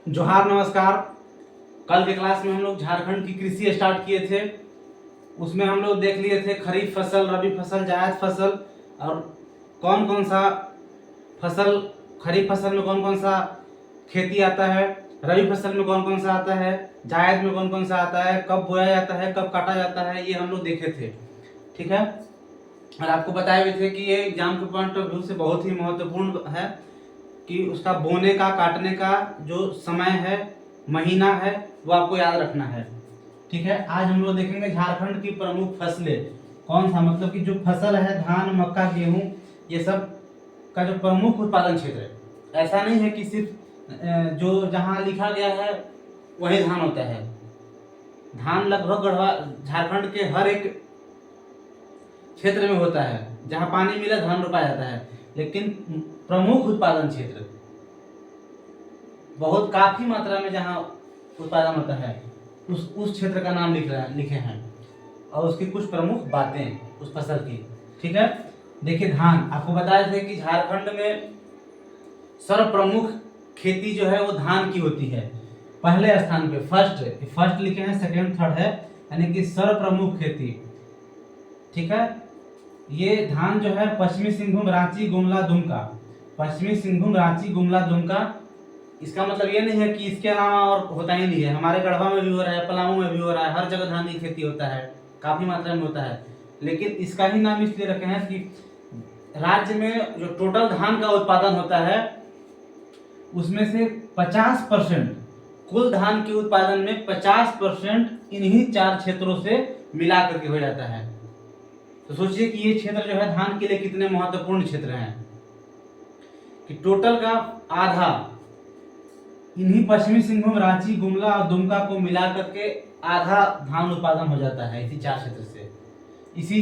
जोहार नमस्कार। कल के क्लास में हम लोग झारखंड की कृषि स्टार्ट किए थे। उसमें हम लोग देख लिए थे खरीफ फसल, रबी फसल, जायद फसल और कौन कौन सा फसल, खरीफ फसल में कौन कौन सा खेती आता है, रबी फसल में कौन कौन सा आता है, जायद में कौन कौन सा आता है, कब बोया जाता है, कब काटा जाता है, ये हम लोग देखे थे। ठीक है। और आपको बताए भी थे कि ये एग्जाम के पॉइंट ऑफ व्यू से बहुत ही महत्वपूर्ण है कि उसका बोने का, काटने का जो समय है, महीना है, वो आपको याद रखना है। ठीक है। आज हम लोग देखेंगे झारखंड की प्रमुख फसलें कौन सा, मतलब कि जो फसल है धान, मक्का, गेहूं, ये सब का जो प्रमुख उत्पादन क्षेत्र है। ऐसा नहीं है कि सिर्फ जो जहाँ लिखा गया है वही धान होता है। धान लगभग गढ़वा झारखंड के हर एक क्षेत्र में होता है। जहाँ पानी मिला धान रोपा जाता है, लेकिन प्रमुख उत्पादन क्षेत्र बहुत काफी मात्रा में जहाँ उत्पादन होता है उस क्षेत्र का नाम लिखे हैं और उसकी कुछ प्रमुख बातें उस फसल की। ठीक है। देखिए धान, आपको बताए थे कि झारखंड में सर्व प्रमुख खेती जो है वो धान की होती है। पहले स्थान पे फर्स्ट लिखे हैं, सेकंड थर्ड है, यानी कि सर्व प्रमुख खेती। ठीक है। ये धान जो है पश्चिमी सिंहभूम, रांची, गुमला, दुमका, पश्चिमी सिंहभूम, रांची, गुमला, दुमका। इसका मतलब ये नहीं है कि इसके अलावा और होता ही नहीं है। हमारे गढ़वा में भी हो रहा है, पलामू में भी हो रहा है, हर जगह धान की खेती होता है, काफी मात्रा में होता है। लेकिन इसका ही नाम इसलिए रखे हैं कि राज्य में जो टोटल धान का उत्पादन होता है उसमें से 50%, कुल धान के उत्पादन में 50% इन्हीं 4 क्षेत्रों से मिला करके हो जाता है। तो सोचिए कि ये क्षेत्र जो है धान के लिए कितने महत्वपूर्ण क्षेत्र हैं कि टोटल का आधा इन्हीं पश्चिमी सिंहभूम, रांची, गुमला और दुमका को मिला करके आधा धान उत्पादन हो जाता है इसी 4 क्षेत्र से, इसी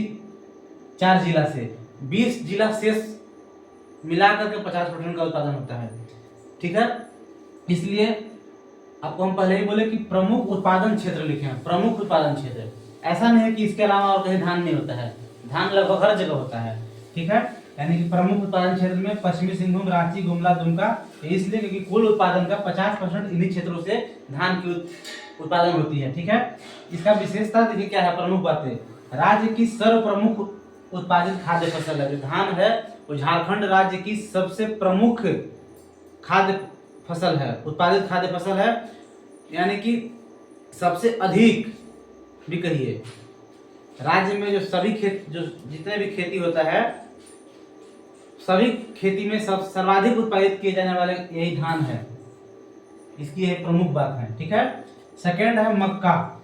4 जिला से। 20 जिला शेष मिला करके 50% का उत्पादन होता है। ठीक है। इसलिए आपको हम पहले ही बोले कि प्रमुख उत्पादन क्षेत्र लिखे हैं, प्रमुख उत्पादन क्षेत्र। ऐसा नहीं है कि इसके अलावा और कहीं धान नहीं होता है, धान लगभग हर जगह होता है। ठीक है। यानी कि प्रमुख उत्पादन क्षेत्र में पश्चिमी सिंहभूम, रांची, गुमला, दुमका, इसलिए क्योंकि कुल उत्पादन का 50% इन्हीं क्षेत्रों से धान की उत्पादन होती है। ठीक है। इसका विशेषता देखिए क्या है, प्रमुख बातें। राज्य की सर्व प्रमुख उत्पादित खाद्य फसल है। जो धान है वो झारखंड राज्य की सबसे प्रमुख खाद्य फसल है, उत्पादित खाद्य फसल है, यानी कि सबसे अधिक भी कहिए। राज्य में जो सभी जितने भी खेती होता है, सभी खेती में सब सर्वाधिक उत्पादित किए जाने वाले यही धान है। इसकी एक प्रमुख बात है। ठीक है। सेकेंड है मक्का।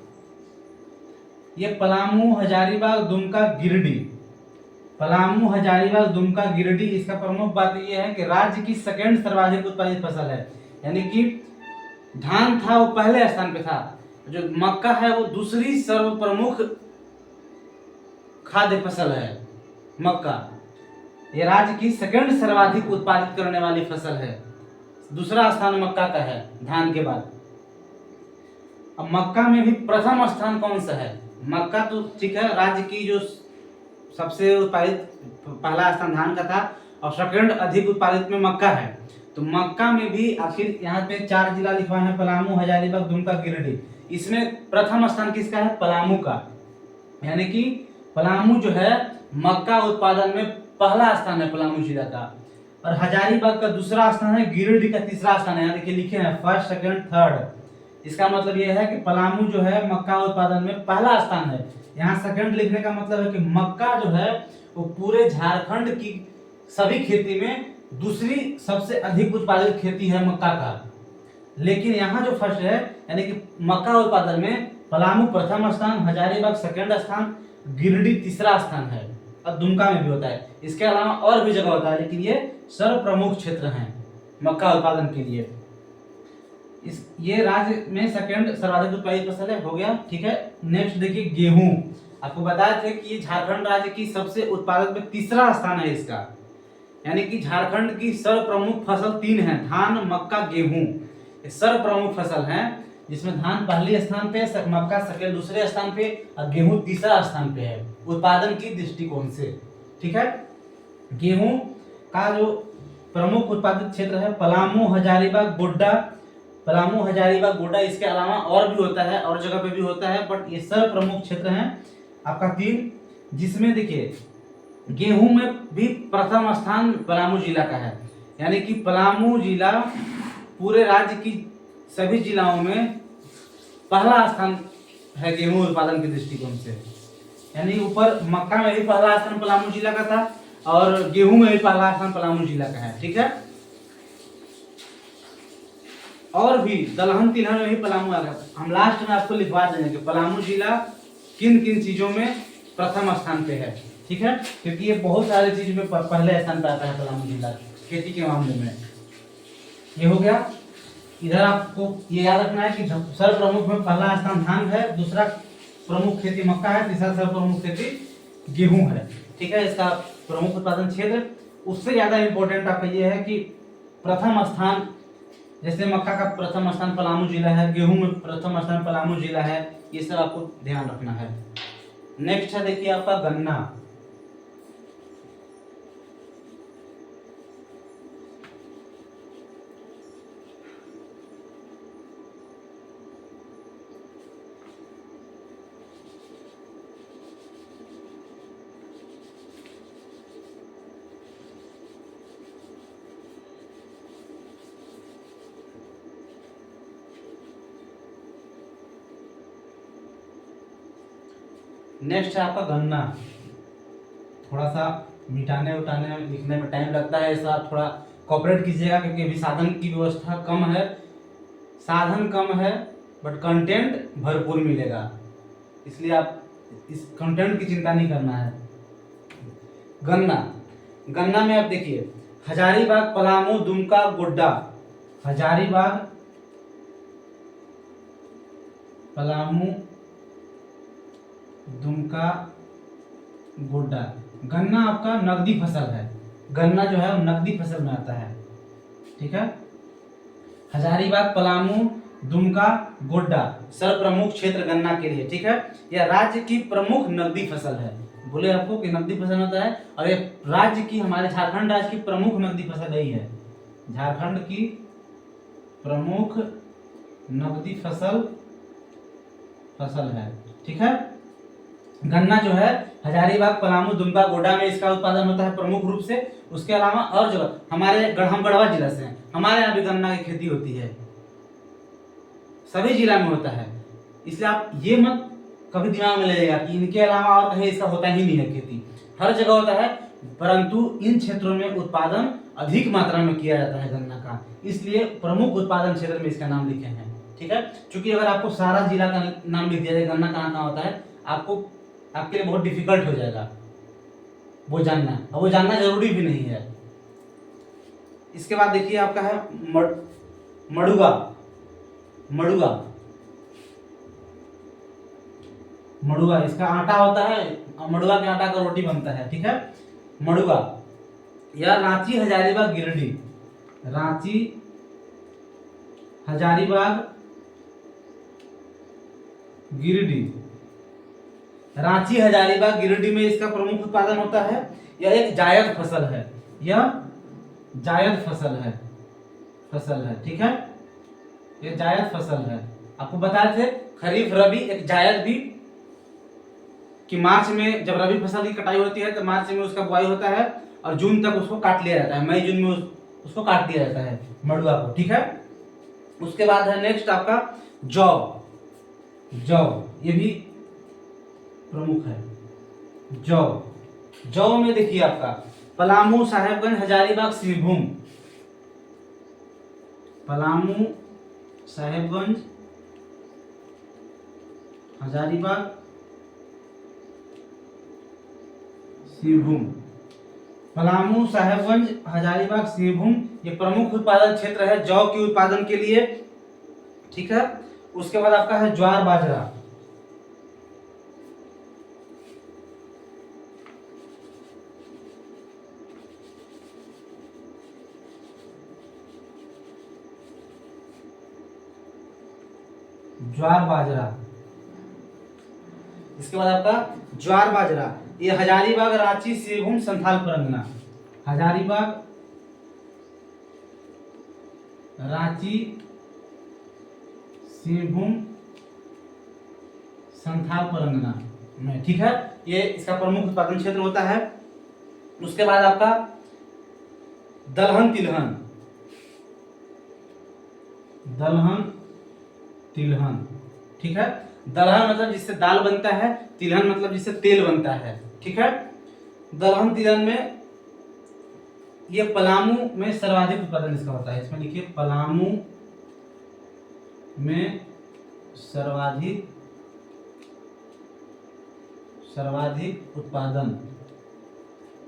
ये पलामू, हजारीबाग, दुमका, गिरिडीह, पलामू, हजारीबाग, दुमका, गिरिडीह। इसका प्रमुख बात यह है कि राज्य की सेकेंड सर्वाधिक उत्पादित फसल है। यानी कि धान था वो पहले स्थान पे था, जो मक्का है वो दूसरी सर्व प्रमुख खाद्य फसल है। मक्का ये राज्य की सेकंड सर्वाधिक उत्पादित करने वाली फसल है। दूसरा स्थान मक्का का है धान के बाद। अब मक्का में भी प्रथम स्थान कौन सा है? मक्का तो ठीक है, राज्य की जो सबसे उत्पादित पहला स्थान धान का था और सेकंड अधिक उत्पादित में मक्का है। तो मक्का में भी आखिर यहाँ पे 4 जिला लिखवाए हैं, पलामू, हजारीबाग, दुमका, गिरिडीह। इसमें प्रथम स्थान किसका है? पलामू का। यानी कि पलामू जो है मक्का उत्पादन में पहला स्थान है पलामू जिला का, और हजारीबाग का दूसरा स्थान है, गिरिडीह का तीसरा स्थान है। यहाँ देखिए लिखे हैं फर्स्ट, सेकंड, थर्ड। इसका मतलब यह है कि पलामू जो है मक्का उत्पादन में पहला स्थान है। यहाँ सेकंड लिखने का मतलब है कि मक्का जो है वो पूरे झारखंड की सभी खेती में दूसरी सबसे अधिक उत्पादित खेती है मक्का का। लेकिन यहाँ जो फर्स्ट है, यानी कि मक्का उत्पादन में पलामू प्रथम स्थान, हजारीबाग सेकंड स्थान, गिरिडीह तीसरा स्थान है, और दुमका में भी होता है। इसके अलावा और भी जगह होता है, लेकिन ये सर्व प्रमुख क्षेत्र हैं मक्का उत्पादन के लिए। ये राज्य में सेकंड सर्वाधिक उत्पादित फसल है, हो गया। ठीक है। नेक्स्ट देखिए गेहूं। आपको बताया थे कि ये झारखंड राज्य की सबसे उत्पादक में तीसरा स्थान है इसका। यानी कि झारखंड की सर्व प्रमुख फसल 3 है, धान, मक्का, गेहूं। ये सर्व प्रमुख फसल है, जिसमें धान पहले स्थान पे, मक्का सेकंड दूसरे स्थान पे और गेहूं तीसरा स्थान पे है उत्पादन की दृष्टिकोण से। ठीक है। गेहूं का जो प्रमुख उत्पादित क्षेत्र है पलामू, हजारीबाग, गोड्डा, पलामू, हजारीबाग, गोड्डा, इसके अलावा और भी होता है, और जगह पे भी होता है, बट ये सब प्रमुख क्षेत्र हैं आपका 3, जिसमें देखिए गेहूं में भी प्रथम स्थान पलामू जिला का है। यानी कि पलामू जिला पूरे राज्य की सभी जिलाओं में पहला स्थान है गेहूं उत्पादन के दृष्टिकोण से। यानी ऊपर मक्का में भी पहला स्थान पलामू जिला का था, और गेहूं में भी पहला स्थान पलामू जिला का है। ठीक है, और भी दलहन तिलहन में भी पलामू आ गया। हम लास्ट में आपको लिखवा देंगे कि पलामू जिला किन किन चीजों में प्रथम स्थान पे है। ठीक है, क्योंकि ये बहुत सारी चीज में पहले स्थान पे आता है पलामू जिला खेती के मामले में। ये हो गया। इधर आपको ये याद रखना है कि सर्व प्रमुख में पहला स्थान धान है, दूसरा प्रमुख खेती मक्का है, तीसरा सर्व प्रमुख खेती गेहूं है। ठीक है, इसका प्रमुख उत्पादन क्षेत्र। उससे ज्यादा इंपॉर्टेंट आपका ये है कि प्रथम स्थान, जैसे मक्का का प्रथम स्थान पलामू जिला है, गेहूं में प्रथम स्थान पलामू जिला है, ये सब आपको ध्यान रखना है। नेक्स्ट है देखिए आपका गन्ना। नेक्स्ट है आपका गन्ना। थोड़ा सा मिटाने उटाने लिखने में टाइम लगता है, ऐसा थोड़ा कॉपरेट कीजिएगा, क्योंकि अभी साधन की व्यवस्था कम है, साधन कम है बट कंटेंट भरपूर मिलेगा, इसलिए आप इस कंटेंट की चिंता नहीं करना है। गन्ना, गन्ना में आप देखिए हजारीबाग, पलामू, दुमका, गोड्डा। हजारीबाग, पलामू, दुमका, गोड्डा। गन्ना आपका नकदी फसल है, गन्ना जो है वो नकदी फसल में आता है। ठीक है, हजारीबाग, पलामू, दुमका, गोड्डा सर्व प्रमुख क्षेत्र गन्ना के लिए। ठीक है, यह राज्य की प्रमुख नकदी फसल है। बोले आपको कि नकदी फसल होता है, और ये राज्य की, हमारे झारखंड राज्य की प्रमुख नकदी फसल यही है। झारखंड की प्रमुख नकदी फसल है। ठीक है, गन्ना जो है हजारीबाग, पलामू, दुमका, गोड्डा में इसका उत्पादन होता है प्रमुख रूप से। उसके अलावा और जगह, हम गढ़वा जिला से हैं, हमारे यहाँ भी गन्ना की खेती होती है, सभी जिला में होता है। इसलिए आप ये मत कभी दिमाग में ले जाइएगा कि इनके अलावा और कहीं इसका होता ही नहीं है खेती, हर जगह होता है, परंतु इन क्षेत्रों में उत्पादन अधिक मात्रा में किया जाता है गन्ना का, इसलिए प्रमुख उत्पादन क्षेत्र में इसका नाम लिखे हैं। ठीक है, क्योंकि अगर आपको सारा जिला का नाम लिख दिया जाए गन्ना कहाँ कहाँ होता है, आपके लिए बहुत डिफिकल्ट हो जाएगा वो जानना, और वो जानना जरूरी भी नहीं है। इसके बाद देखिए आपका है मड़ुआ। मड़ुआ इसका आटा होता है, और मड़ुआ के आटा का रोटी बनता है। ठीक है, मड़ुआ या रांची, हजारीबाग, गिरिडीह। रांची, हजारीबाग, गिरिडीह। रांची, हजारीबाग, गिरिडीह में इसका प्रमुख उत्पादन होता है। यह एक जायद फसल है, यह जायद फसल है। ठीक है, यह जायद फसल है। आपको बताए थे खरीफ, रबी, एक जायद भी, कि मार्च में जब रबी फसल की कटाई होती है तो मार्च में उसका बुआई होता है, और जून तक उसको काट लिया जाता है, मई जून में उसको काट दिया जाता है मड़ुआ को। ठीक है, उसके बाद है नेक्स्ट आपका जौ। ये भी प्रमुख है। जौ में देखिए आपका पलामू, साहेबगंज, हजारीबाग, सिंहभूम। पलामू, साहेबगंज, हजारीबाग, सिंहभूम। पलामू, साहेबगंज, हजारीबाग, सिंहभूम ये प्रमुख उत्पादन क्षेत्र है जौ के उत्पादन के लिए। ठीक है, उसके बाद आपका है ज्वार, बाजरा। ज्वार, बाजरा। इसके बाद आपका ज्वार, बाजरा, ये हजारीबाग, रांची, सिंहभूम, संथाल परगना। हजारीबाग, रांची, सिंहभूम संथाल परगना में, ठीक है। ये इसका प्रमुख उत्पादन क्षेत्र होता है। उसके बाद आपका दलहन तिलहन, दलहन तिलहन, ठीक है। दलहन मतलब जिससे दाल बनता है, तिलहन मतलब जिससे तेल बनता है, ठीक है। दलहन तिलहन में ये पलामू में सर्वाधिक उत्पादन इसका होता है। इसमें लिखिए पलामू में सर्वाधिक उत्पादन,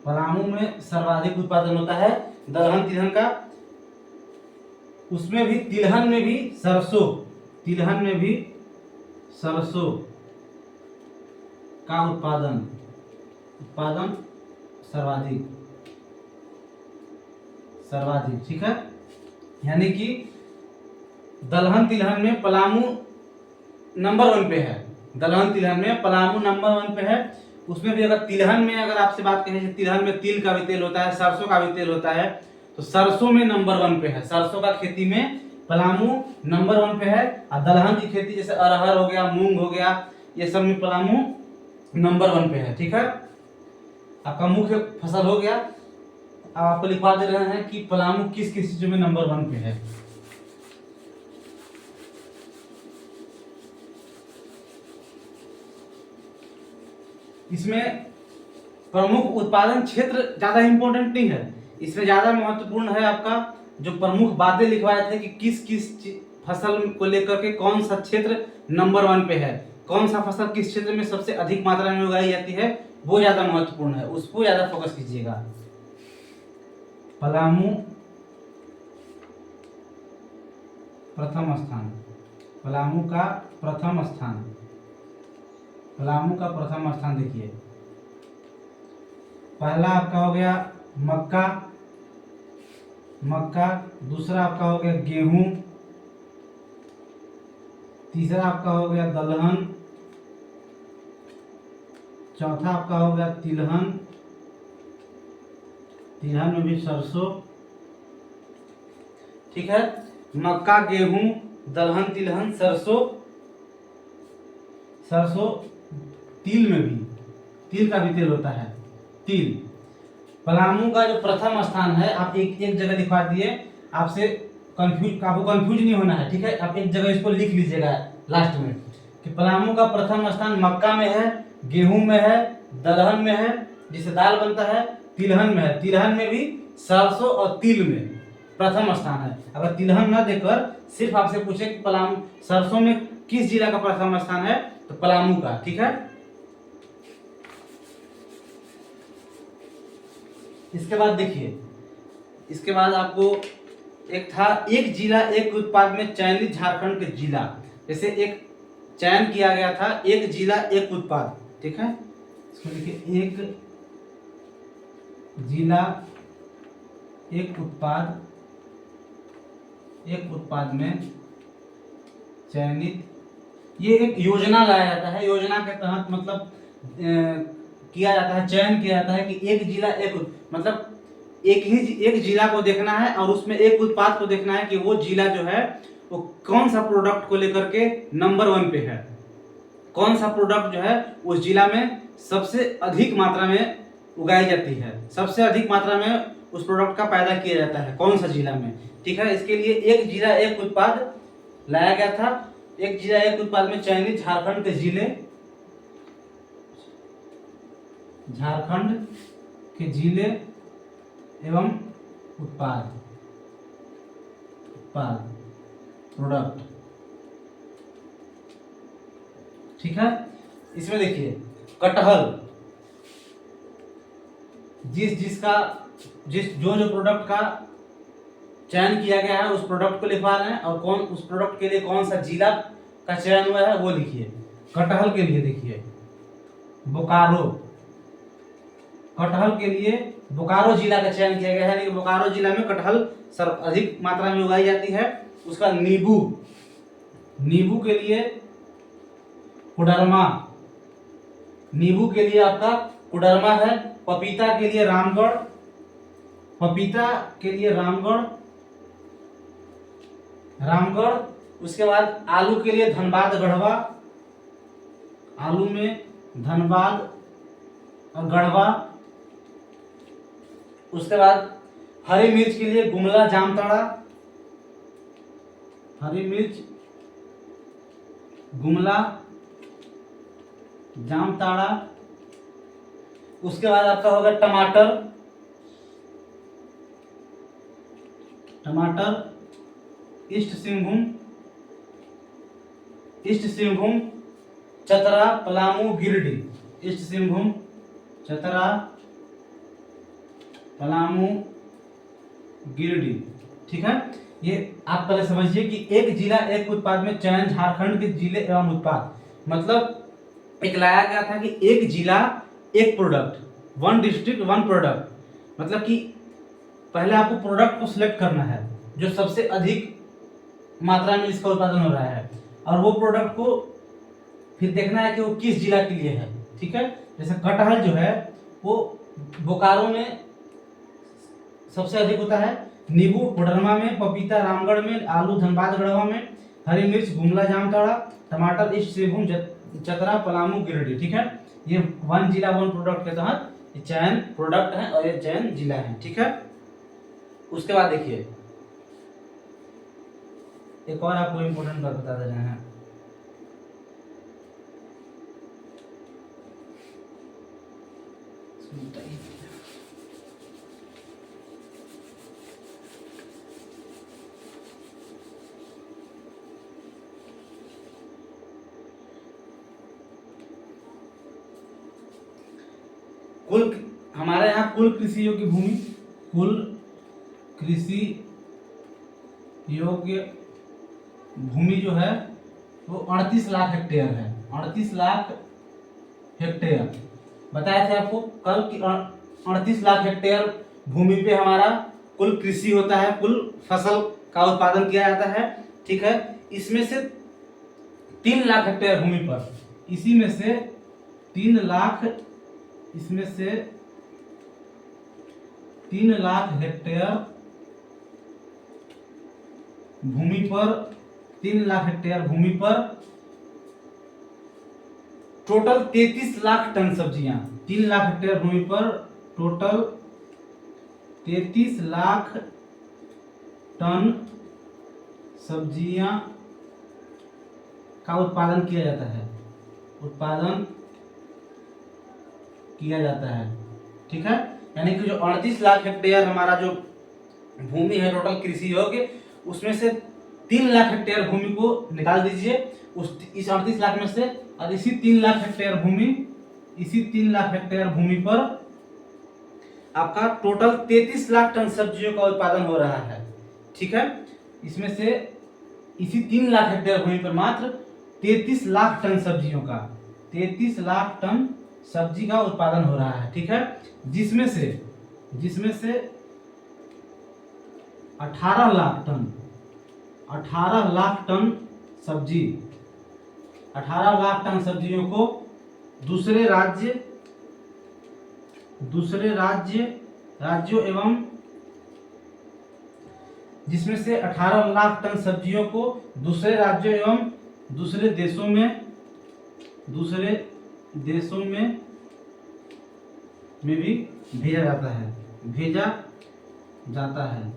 पलामू में सर्वाधिक उत्पादन होता है दलहन तिलहन का। उसमें भी तिलहन में भी सरसों, तिलहन में भी सरसों का उत्पादन सर्वाधिक, ठीक है। यानी कि दलहन तिलहन में पलामू नंबर 1 पे है, दलहन तिलहन में पलामू नंबर 1 पे है। उसमें भी अगर तिलहन में अगर आपसे बात करें, तिलहन में तिल का भी तेल होता है, सरसों का भी तेल होता है, तो सरसों में नंबर 1 पे है। सरसों का खेती में पलामू नंबर 1 पे है। और दलहन की खेती जैसे अरहर हो गया, मूंग हो गया, ये सब में पलामू नंबर 1 पे है, ठीक है। आपका मुख्य फसल हो गया। अब आपको लिखवा दे रहे हैं कि पलामू किस किस चीजों में नंबर 1 पे है। इसमें प्रमुख उत्पादन क्षेत्र ज्यादा इंपॉर्टेंट नहीं है, इसमें ज्यादा महत्वपूर्ण है आपका जो प्रमुख बातें लिखवाए थे कि किस किस फसल को लेकर के कौन सा क्षेत्र नंबर 1 पे है, कौन सा फसल किस क्षेत्र में सबसे अधिक मात्रा में उगाई जाती है, वो ज्यादा महत्वपूर्ण है, उसको ज्यादा फोकस कीजिएगा। पलामू प्रथम स्थान, पलामू का प्रथम स्थान, पलामू का प्रथम स्थान देखिए। पहला आपका हो गया मक्का, मक्का। दूसरा आपका हो गया गेहूं। तीसरा आपका हो गया दलहन। चौथा आपका हो गया तिलहन, तिलहन में भी सरसों, ठीक है। मक्का, गेहूं, दलहन, तिलहन, सरसों। सरसों, तिल में भी, तिल का भी तेल होता है, तिल। पलामू का जो प्रथम स्थान है, आप एक जगह लिखवा दिए, आपसे आपको कंफ्यूज नहीं होना है, ठीक है। आप एक जगह इसको लिख लीजिएगा लास्ट में कि पलामू का प्रथम स्थान मक्का में है, गेहूं में है, दलहन में है जिससे दाल बनता है, तिलहन में है। तिलहन में भी सरसों और तिल में प्रथम स्थान है। अगर तिलहन न देकर सिर्फ आपसे पूछे कि पलामू सरसों में किस जिला का प्रथम स्थान है, तो पलामू का, ठीक है। इसके बाद देखिए, इसके बाद आपको एक था एक जिला एक उत्पाद में चयनित झारखंड के जिला, जैसे एक चयन किया गया था एक जिला एक उत्पाद, ठीक है। इसको लिखिए एक जिला एक उत्पाद में चयनित, ये एक योजना लाया जाता है। योजना के तहत मतलब किया जाता है, चयन किया जाता है कि एक जिला मतलब एक जिला को देखना है और उसमें एक उत्पाद को देखना है कि वो जिला जो है वो कौन सा प्रोडक्ट को लेकर के नंबर 1 पे है, कौन सा प्रोडक्ट जो है उस जिला में सबसे अधिक मात्रा में उगाई जाती है, सबसे अधिक मात्रा में उस प्रोडक्ट का पैदा किया जाता है, कौन सा जिला में, ठीक है। इसके लिए एक जिला एक उत्पाद लाया गया था। एक जिला एक उत्पाद में चयनित झारखंड के जिले, झारखंड के जिले एवं उत्पाद प्रोडक्ट, ठीक है। इसमें देखिए कटहल, जो प्रोडक्ट का चयन किया गया है उस प्रोडक्ट को लिखवा रहे हैं, और कौन उस प्रोडक्ट के लिए कौन सा जिला का चयन हुआ है वो लिखिए। कटहल के लिए देखिए बोकारो, कटहल के लिए बोकारो जिला का चयन किया गया है, यानी कि बोकारो जिला में कटहल अधिक मात्रा में उगाई जाती है। उसका नींबू, नींबू के लिए कोडरमा, नींबू के लिए आपका कोडरमा है। पपीता के लिए रामगढ़, पपीता के लिए रामगढ़, उसके बाद आलू के लिए धनबाद गढ़वा, आलू में धनबाद और गढ़वा। उसके बाद हरी मिर्च के लिए गुमला जामताड़ा, हरी मिर्च गुमला जामताड़ा। उसके बाद आपका होगा टमाटर, टमाटर east Singhbhum, east Singhbhum Chatra Palamu Giridih, east Singhbhum Chatra Palamu Giridih. ठीक है, ये आप पहले समझिए कि एक जिला एक उत्पाद में चयन झारखंड के जिले एवं उत्पाद, मतलब एक लाया गया था कि एक जिला एक product, one district one product. मतलब कि पहले आपको प्रोडक्ट को सिलेक्ट करना है जो सबसे अधिक मात्रा में इसका उत्पादन हो रहा है, और वो प्रोडक्ट को फिर देखना है कि वो किस जिला के लिए है। ठीक है, जैसे कटहल जो है वो बोकारो में सबसे अधिक होता है, नींबू कोडरमा में, पपीता रामगढ़ में, आलू धनबाद गढ़वा में, हरी मिर्च गुमला जामताड़ा, टमाटर ईस्ट सिंहभूम चतरा पलामू गिरिडीह। ठीक है, ये वन जिला वन प्रोडक्ट के तहत ये चयन प्रोडक्ट है और ये चयन जिला है। ठीक है, उसके बाद देखिए एक और आपको इम्पोर्टेंट बात बता दे रहे हैं। कुल हमारे यहाँ कुल कृषि योग्य भूमि, कुल कृषि योग्य भूमि जो है वो 38 लाख हेक्टेयर है, 38 लाख हेक्टेयर। बताया था आपको कल कि 38 लाख हेक्टेयर भूमि पे हमारा कुल कृषि होता है, कुल फसल का उत्पादन किया जाता है। ठीक है, इसमें से 3 लाख हेक्टेयर भूमि पर, इसी में से 3 लाख, इसमें से 3 लाख हेक्टेयर भूमि पर, 3 लाख हेक्टेयर भूमि पर टोटल 33 लाख टन सब्जियां, 3 लाख हेक्टेयर भूमि पर टोटल 33 लाख टन सब्जियां का उत्पादन किया जाता है, उत्पादन किया जाता है। ठीक है, यानी कि जो 38 लाख हेक्टेयर हमारा जो भूमि है टोटल कृषि योग्य, उसमें से 3 लाख हेक्टेयर भूमि को निकाल दीजिए उस इस 38 लाख में से, और इसी 3 लाख हेक्टेयर भूमि, इसी 3 लाख हेक्टेयर भूमि पर आपका टोटल 33 लाख टन सब्जियों का उत्पादन हो रहा है। ठीक है, इसमें से इसी 3 लाख हेक्टेयर भूमि पर मात्र 33 लाख टन सब्जियों का, 33 लाख टन सब्जी का उत्पादन हो रहा है। ठीक है, जिसमें से 18 लाख टन, 18 लाख टन सब्जी, 18 लाख टन सब्जियों को दूसरे राज्यों एवं, जिसमें से 18 लाख टन सब्जियों को दूसरे राज्यों एवं दूसरे देशों में भी भेजा जाता है।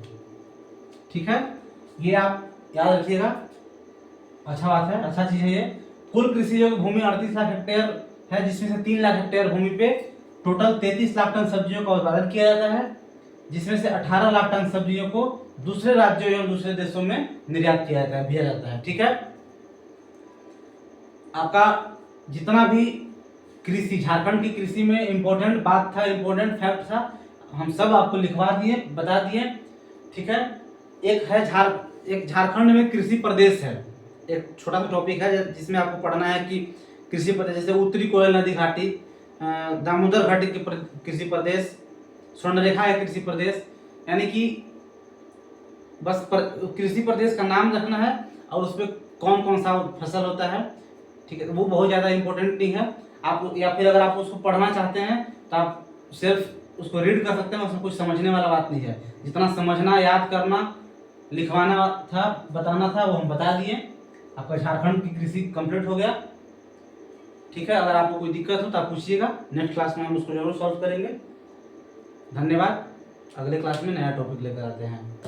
ठीक है, ये आप याद रखिएगा, अच्छा बात है, अच्छा चीज है ये। कुल कृषि योग्य भूमि 38 लाख हेक्टेयर है, जिसमें से 3 लाख हेक्टेयर भूमि पे टोटल 33 लाख टन सब्जियों का उत्पादन किया जाता है, जिसमें से 18 लाख टन सब्जियों को दूसरे राज्यों एवं दूसरे देशों में निर्यात किया जाता है, भेजा जाता है। ठीक है, आपका जितना भी कृषि, झारखंड की कृषि में इम्पोर्टेंट बात था, इम्पोर्टेंट फैक्ट था, हम सब आपको लिखवा दिए, बता दिए। ठीक है, एक झारखंड में कृषि प्रदेश है, एक छोटा सा टॉपिक है जिसमें आपको पढ़ना है कि कृषि प्रदेश, जैसे उत्तरी कोयल नदी घाटी, दामोदर घाटी के कृषि प्रदेश, स्वर्णरेखा है कृषि प्रदेश, यानी कि बस कृषि प्रदेश का नाम रखना है और उस पर कौन कौन सा फसल होता है। ठीक है, वो बहुत ज़्यादा इम्पोर्टेंट नहीं है आप, या फिर अगर आप उसको पढ़ना चाहते हैं तो आप सिर्फ उसको रीड कर सकते हैं, उसमें कुछ समझने वाला बात नहीं है। जितना समझना, याद करना लिखवाना था, बताना था, वो हम बता दिए। आपका झारखंड की कृषि कंप्लीट हो गया। ठीक है, अगर आपको कोई दिक्कत हो तो आप पूछिएगा, नेक्स्ट क्लास में हम उसको जरूर सॉल्व करेंगे। धन्यवाद। अगले क्लास में नया टॉपिक लेकर आते हैं।